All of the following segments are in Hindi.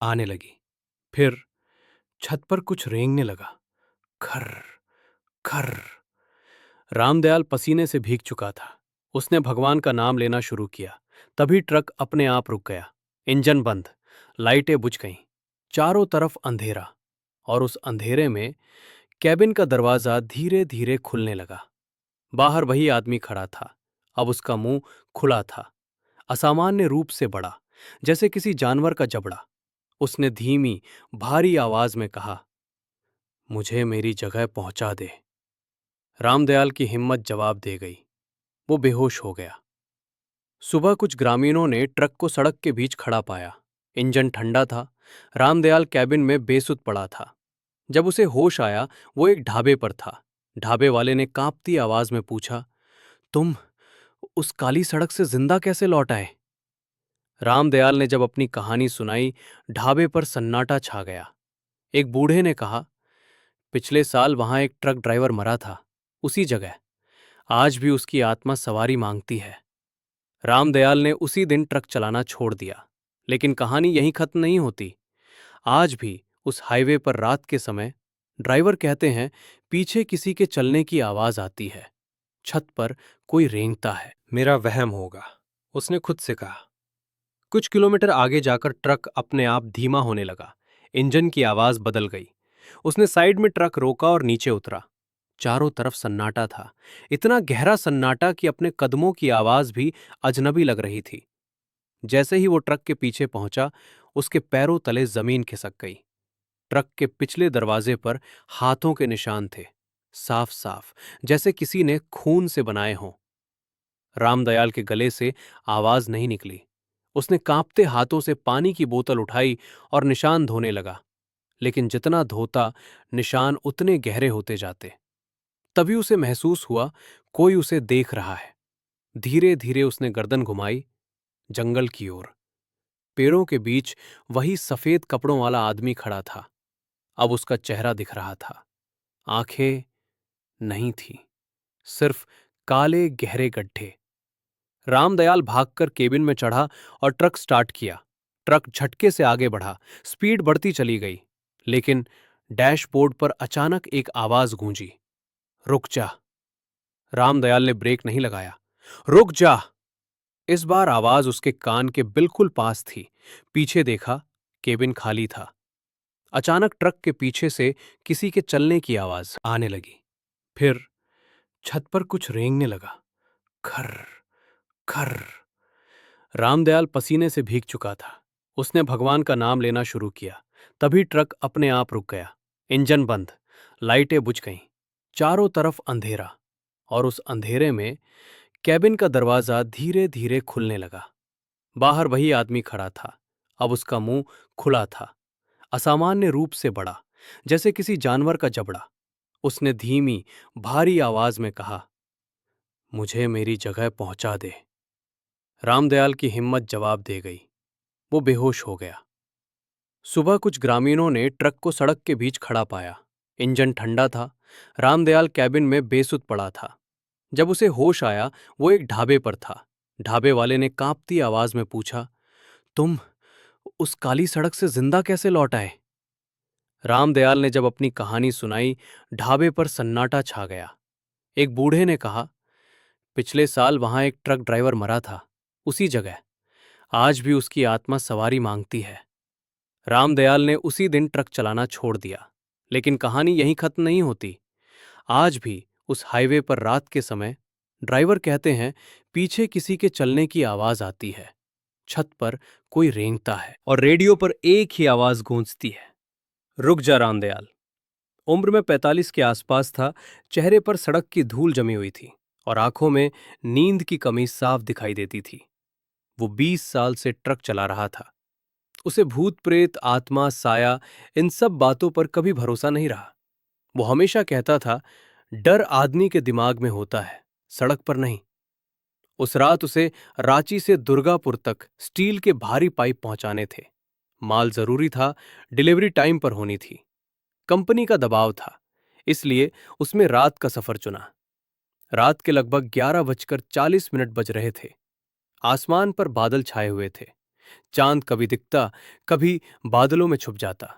आने लगी। फिर छत पर कुछ रेंगने लगा। खर खर। रामदयाल पसीने से भीग चुका था। उसने भगवान का नाम लेना शुरू किया। तभी ट्रक अपने आप रुक गया। इंजन बंद, लाइटें बुझ गईं। चारों तरफ अंधेरा, और उस अंधेरे में कैबिन का दरवाजा धीरे धीरे खुलने लगा। बाहर वही आदमी खड़ा था। अब उसका मुंह खुला था, असामान्य रूप से बड़ा, जैसे किसी जानवर का जबड़ा। उसने धीमी, भारी आवाज में कहा, मुझे मेरी जगह पहुंचा दे। रामदयाल की हिम्मत जवाब दे गई। वो बेहोश हो गया। सुबह कुछ ग्रामीणों ने ट्रक को सड़क के बीच खड़ा पाया। इंजन ठंडा था। रामदयाल कैबिन में बेसुध पड़ा था। जब उसे होश आया, वो एक ढाबे पर था। ढाबे वाले ने कांपती आवाज में पूछा, तुम उस काली सड़क से जिंदा कैसे लौट आए? रामदयाल ने जब अपनी कहानी सुनाई, ढाबे पर सन्नाटा छा गया। एक बूढ़े ने कहा, पिछले साल वहां एक ट्रक ड्राइवर मरा था, उसी जगह। आज भी उसकी आत्मा सवारी मांगती है। रामदयाल ने उसी दिन ट्रक चलाना छोड़ दिया। लेकिन कहानी यहीं खत्म नहीं होती। आज भी उस हाईवे पर रात के समय ड्राइवर कहते हैं, पीछे किसी के चलने की आवाज आती है। छत पर कोई रेंगता है। मेरा वहम होगा, उसने खुद से कहा। कुछ किलोमीटर आगे जाकर ट्रक अपने आप धीमा होने लगा। इंजन की आवाज बदल गई। उसने साइड में ट्रक रोका और नीचे उतरा। चारों तरफ सन्नाटा था, इतना गहरा सन्नाटा कि अपने कदमों की आवाज भी अजनबी लग रही थी। जैसे ही वो ट्रक के पीछे पहुंचा, उसके पैरों तले जमीन खिसक गई। ट्रक के पिछले दरवाजे पर हाथों के निशान थे, साफ साफ, जैसे किसी ने खून से बनाए हों। रामदयाल के गले से आवाज नहीं निकली। उसने कांपते हाथों से पानी की बोतल उठाई और निशान धोने लगा। लेकिन जितना धोता, निशान उतने गहरे होते जाते। तभी उसे महसूस हुआ, कोई उसे देख रहा है। धीरे धीरे उसने गर्दन घुमाई, जंगल की ओर। पेड़ों के बीच वही सफेद कपड़ों वाला आदमी खड़ा था। अब उसका चेहरा दिख रहा था। आंखें नहीं थीं, सिर्फ काले गहरे गड्ढे। रामदयाल भागकर केबिन में चढ़ा और ट्रक स्टार्ट किया। ट्रक झटके से आगे बढ़ा, स्पीड बढ़ती चली गई। लेकिन डैशबोर्ड पर अचानक एक आवाज गूंजी, रुक जा। रामदयाल ने ब्रेक नहीं लगाया। रुक जा। इस बार आवाज उसके कान के बिल्कुल पास थी। पीछे देखा, केबिन खाली था। अचानक ट्रक के पीछे से किसी के चलने की आवाज आने लगी। फिर छत पर कुछ रेंगने लगा। खर खर। रामदयाल पसीने से भीग चुका था। उसने भगवान का नाम लेना शुरू किया। तभी ट्रक अपने आप रुक गया। इंजन बंद, लाइटें बुझ गईं। चारों तरफ अंधेरा, और उस अंधेरे में कैबिन का दरवाजा धीरे धीरे खुलने लगा। बाहर वही आदमी खड़ा था। अब उसका मुंह खुला था, असामान्य रूप से बड़ा, जैसे किसी जानवर का जबड़ा। उसने धीमी, भारी आवाज में कहा, मुझे मेरी जगह पहुंचा दे। रामदयाल की हिम्मत जवाब दे गई। वो बेहोश हो गया। सुबह कुछ ग्रामीणों ने ट्रक को सड़क के बीच खड़ा पाया। इंजन ठंडा था। रामदयाल कैबिन में बेसुध पड़ा था। जब उसे होश आया, वो एक ढाबे पर था। ढाबे वाले ने कांपती आवाज में पूछा, तुम उस काली सड़क से जिंदा कैसे लौट आए? रामदयाल ने जब अपनी कहानी सुनाई, ढाबे पर सन्नाटा छा गया। एक बूढ़े ने कहा, पिछले साल वहां एक ट्रक ड्राइवर मरा था, उसी जगह। आज भी उसकी आत्मा सवारी मांगती है। रामदयाल ने उसी दिन ट्रक चलाना छोड़ दिया। लेकिन कहानी यहीं खत्म नहीं होती। आज भी उस हाईवे पर रात के समय ड्राइवर कहते हैं, पीछे किसी के चलने की आवाज आती है। छत पर कोई रेंगता है, और रेडियो पर एक ही आवाज गूंजती है, रुक जा रामदयाल। उम्र में 45 के आसपास था। चेहरे पर सड़क की धूल जमी हुई थी, और आंखों में नींद की कमी साफ दिखाई देती थी। वो 20 साल से ट्रक चला रहा था। उसे भूत प्रेत, आत्मा, साया, इन सब बातों पर कभी भरोसा नहीं रहा। वो हमेशा कहता था, डर आदमी के दिमाग में होता है, सड़क पर नहीं। उस रात उसे रांची से दुर्गापुर तक स्टील के भारी पाइप पहुंचाने थे। माल जरूरी था, डिलीवरी टाइम पर होनी थी। कंपनी का दबाव था, इसलिए उसमें रात का सफर चुना। रात के लगभग 11:40 बज रहे थे। आसमान पर बादल छाए हुए थे। चांद कभी दिखता, कभी बादलों में छुप जाता।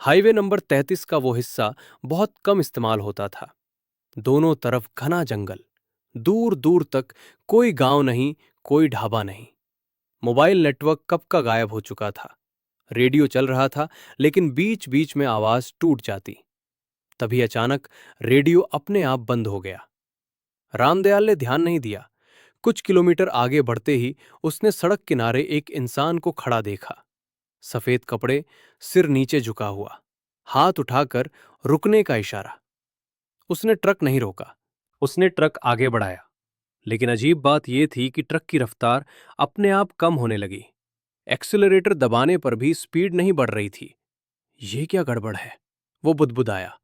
हाईवे नंबर 33 का वो हिस्सा बहुत कम इस्तेमाल होता था। दोनों तरफ घना जंगल, दूर दूर तक कोई गांव नहीं, कोई ढाबा नहीं। मोबाइल नेटवर्क कब का गायब हो चुका था। रेडियो चल रहा था, लेकिन बीच बीच में आवाज टूट जाती। तभी अचानक रेडियो अपने आप बंद हो गया। रामदयाल ने ध्यान नहीं दिया। कुछ किलोमीटर आगे बढ़ते ही उसने सड़क किनारे एक इंसान को खड़ा देखा। सफेद कपड़े, सिर नीचे झुका हुआ, हाथ उठाकर रुकने का इशारा। उसने ट्रक नहीं रोका, उसने ट्रक आगे बढ़ाया। लेकिन अजीब बात यह थी कि ट्रक की रफ्तार अपने आप कम होने लगी। एक्सीलरेटर दबाने पर भी स्पीड नहीं बढ़ रही थी। ये क्या गड़बड़ है, वो बुदबुदाया।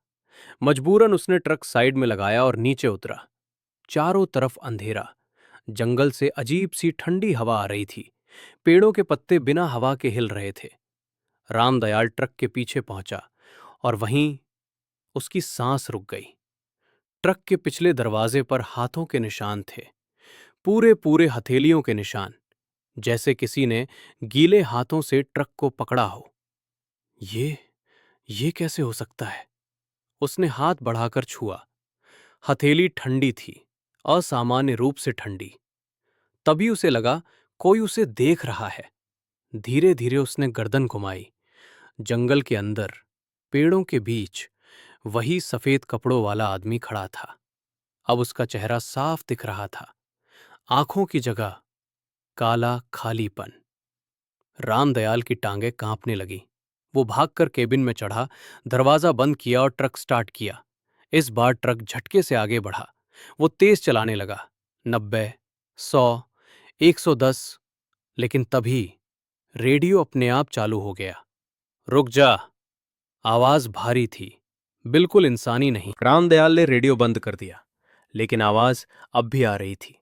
मजबूरन उसने ट्रक साइड में लगाया और नीचे उतरा। चारों तरफ अंधेरा, जंगल से अजीब सी ठंडी हवा आ रही थी। पेड़ों के पत्ते बिना हवा के हिल रहे थे। रामदयाल ट्रक के पीछे पहुंचा और वहीं उसकी सांस रुक गई। ट्रक के पिछले दरवाजे पर हाथों के निशान थे, पूरे पूरे हथेलियों के निशान, जैसे किसी ने गीले हाथों से ट्रक को पकड़ा हो। ये कैसे हो सकता है? उसने हाथ बढ़ाकर छुआ। हथेली ठंडी थी, असामान्य रूप से ठंडी। तभी उसे लगा कोई उसे देख रहा है। धीरे धीरे उसने गर्दन घुमाई। जंगल के अंदर, पेड़ों के बीच, वही सफेद कपड़ों वाला आदमी खड़ा था। अब उसका चेहरा साफ दिख रहा था। आंखों की जगह काला खालीपन। रामदयाल की टांगें कांपने लगी। वो भागकर केबिन में चढ़ा, दरवाजा बंद किया और ट्रक स्टार्ट किया। इस बार ट्रक झटके से आगे बढ़ा। वो तेज चलाने लगा, 90, 100, 110। लेकिन तभी रेडियो अपने आप चालू हो गया। रुक जा। आवाज भारी थी, बिल्कुल इंसानी नहीं। रामदयाल ने रेडियो बंद कर दिया, लेकिन आवाज अब भी आ रही थी।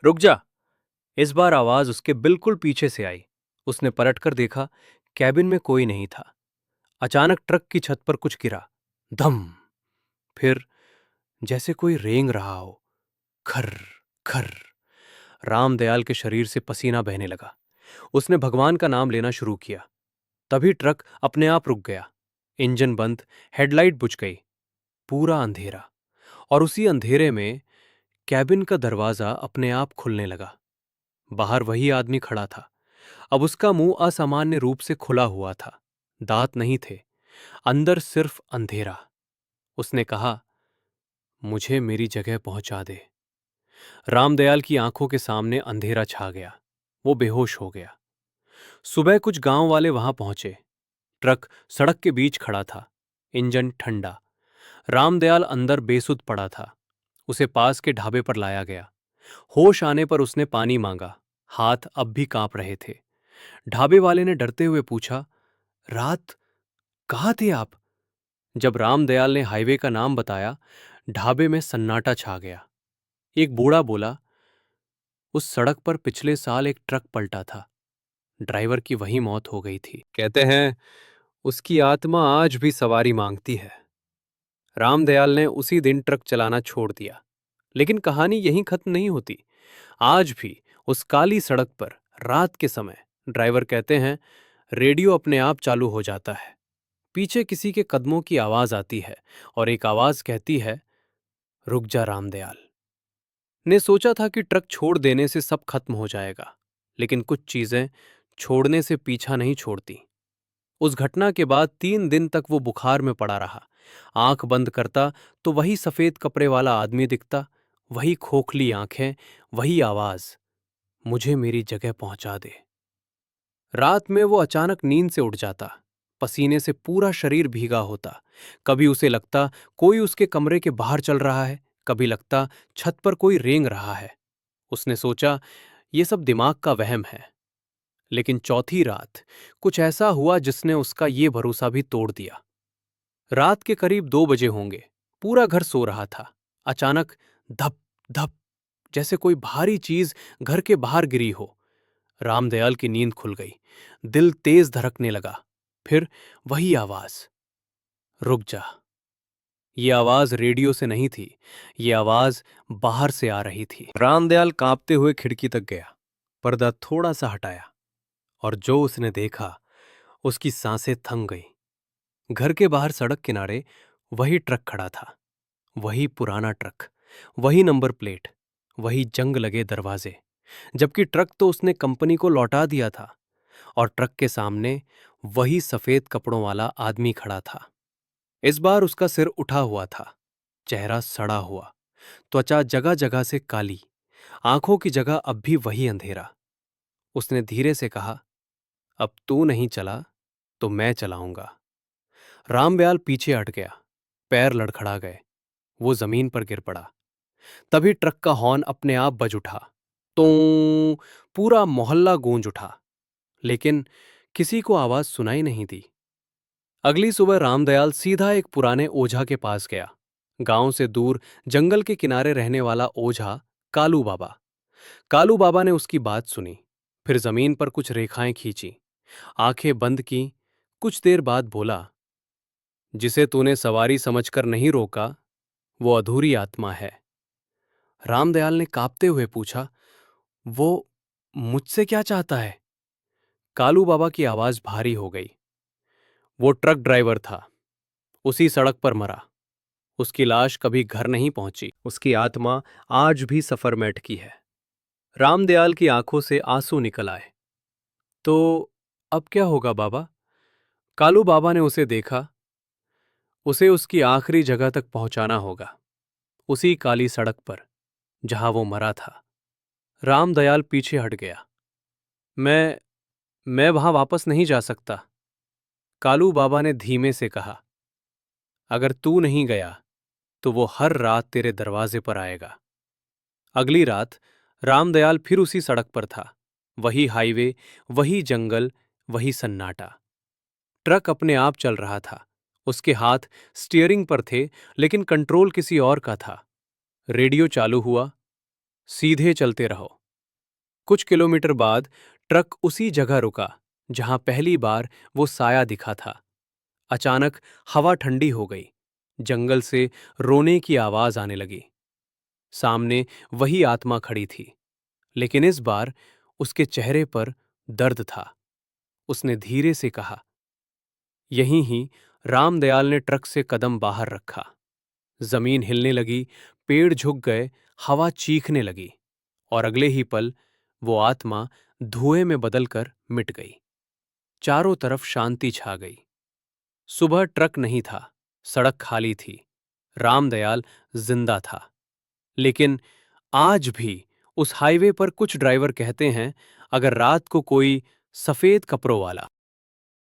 रुक जा। इस बार आवाज उसके बिल्कुल पीछे से आई। उसने पलटकर देखा, कैबिन में कोई नहीं था। अचानक ट्रक की छत पर कुछ गिरा। धम। फिर जैसे कोई रेंग रहा हो। खर खर। रामदयाल के शरीर से पसीना बहने लगा। उसने भगवान का नाम लेना शुरू किया। तभी ट्रक अपने आप रुक गया। इंजन बंद, हेडलाइट बुझ गई। पूरा अंधेरा, और उसी अंधेरे में कैबिन का दरवाजा अपने आप खुलने लगा। बाहर वही आदमी खड़ा था। अब उसका मुंह असामान्य रूप से खुला हुआ था। दांत नहीं थे, अंदर सिर्फ अंधेरा। उसने कहा, मुझे मेरी जगह पहुंचा दे। रामदयाल की आंखों के सामने अंधेरा छा गया। वो बेहोश हो गया। सुबह कुछ गांव वाले वहां पहुंचे। ट्रक सड़क के बीच खड़ा था, इंजन ठंडा। रामदयाल अंदर बेसुध पड़ा था। उसे पास के ढाबे पर लाया गया। होश आने पर उसने पानी मांगा। हाथ अब भी कांप रहे थे। ढाबे वाले ने डरते हुए पूछा, रात कहाँ थे आप? जब रामदयाल ने हाईवे का नाम बताया, ढाबे में सन्नाटा छा गया। एक बूढ़ा बोला, उस सड़क पर पिछले साल एक ट्रक पलटा था। ड्राइवर की वहीं मौत हो गई थी। कहते हैं उसकी आत्मा आज भी सवारी मांगती है। रामदयाल ने उसी दिन ट्रक चलाना छोड़ दिया। लेकिन कहानी यहीं खत्म नहीं होती। आज भी उस काली सड़क पर रात के समय ड्राइवर कहते हैं, रेडियो अपने आप चालू हो जाता है। पीछे किसी के कदमों की आवाज आती है और एक आवाज कहती है, रुक जा रामदयाल। ने सोचा था कि ट्रक छोड़ देने से सब खत्म हो जाएगा, लेकिन कुछ चीजें छोड़ने से पीछा नहीं छोड़ती। उस घटना के बाद 3 दिन तक वो बुखार में पड़ा रहा। आंख बंद करता तो वही सफेद कपड़े वाला आदमी दिखता, वही खोखली आंखें, वही आवाज, मुझे मेरी जगह पहुंचा दे। रात में वो अचानक नींद से उठ जाता। पसीने से पूरा शरीर भीगा होता। कभी उसे लगता कोई उसके कमरे के बाहर चल रहा है, कभी लगता छत पर कोई रेंग रहा है। उसने सोचा ये सब दिमाग का वहम है। लेकिन चौथी रात कुछ ऐसा हुआ जिसने उसका ये भरोसा भी तोड़ दिया। रात के करीब 2 बजे होंगे। पूरा घर सो रहा था। अचानक धप धप, जैसे कोई भारी चीज घर के बाहर गिरी हो। रामदयाल की नींद खुल गई। दिल तेज धड़कने लगा। फिर वही आवाज, रुक जा। ये आवाज रेडियो से नहीं थी, ये आवाज बाहर से आ रही थी। रामदयाल कांपते हुए खिड़की तक गया, पर्दा थोड़ा सा हटाया और जो उसने देखा उसकी सांसें थम गई। घर के बाहर सड़क किनारे वही ट्रक खड़ा था, वही पुराना ट्रक, वही नंबर प्लेट, वही जंग लगे दरवाजे, जबकि ट्रक तो उसने कंपनी को लौटा दिया था। और ट्रक के सामने वही सफेद कपड़ों वाला आदमी खड़ा था। इस बार उसका सिर उठा हुआ था, चेहरा सड़ा हुआ, त्वचा जगह जगह से काली, आंखों की जगह अब भी वही अंधेरा। उसने धीरे से कहा, अब तू नहीं चला तो मैं चलाऊंगा। रामब्याल पीछे हट गया, पैर लड़खड़ा गए, वो जमीन पर गिर पड़ा। तभी ट्रक का हॉर्न अपने आप बज उठा। तो पूरा मोहल्ला गूंज उठा, लेकिन किसी को आवाज सुनाई नहीं दी। अगली सुबह रामदयाल सीधा एक पुराने ओझा के पास गया। गांव से दूर जंगल के किनारे रहने वाला ओझा कालू बाबा। कालू बाबा ने उसकी बात सुनी, फिर जमीन पर कुछ रेखाएं खींची, आंखें बंद की। कुछ देर बाद बोला, जिसे तूने सवारी समझकर नहीं रोका वो अधूरी आत्मा है। रामदयाल ने कांपते हुए पूछा, वो मुझसे क्या चाहता है? कालू बाबा की आवाज भारी हो गई। वो ट्रक ड्राइवर था, उसी सड़क पर मरा। उसकी लाश कभी घर नहीं पहुंची, उसकी आत्मा आज भी सफर में अटकी है। रामदयाल की आंखों से आंसू निकल आए। तो अब क्या होगा बाबा? कालू बाबा ने उसे देखा। उसे उसकी आखिरी जगह तक पहुंचाना होगा, उसी काली सड़क पर जहां वो मरा था। रामदयाल पीछे हट गया। मैं वहां वापस नहीं जा सकता, कालू बाबा ने धीमे से कहा। अगर तू नहीं गया तो वो हर रात तेरे दरवाजे पर आएगा। अगली रात रामदयाल फिर उसी सड़क पर था, वही हाईवे, वही जंगल, वही सन्नाटा। ट्रक अपने आप चल रहा था, उसके हाथ स्टीयरिंग पर थे, लेकिन कंट्रोल किसी और का था। रेडियो चालू हुआ, सीधे चलते रहो। कुछ किलोमीटर बाद ट्रक उसी जगह रुका जहां पहली बार वो साया दिखा था। अचानक हवा ठंडी हो गई, जंगल से रोने की आवाज आने लगी। सामने वही आत्मा खड़ी थी, लेकिन इस बार उसके चेहरे पर दर्द था। उसने धीरे से कहा। यहीं ही रामदयाल ने ट्रक से कदम बाहर रखा। जमीन हिलने लगी, पेड़ झुक गए, हवा चीखने लगी, और अगले ही पल वो आत्मा धुएं में बदलकर मिट गई। चारों तरफ शांति छा गई। सुबह ट्रक नहीं था, सड़क खाली थी, रामदयाल जिंदा था। लेकिन आज भी उस हाईवे पर कुछ ड्राइवर कहते हैं, अगर रात को कोई सफेद कपड़ों वाला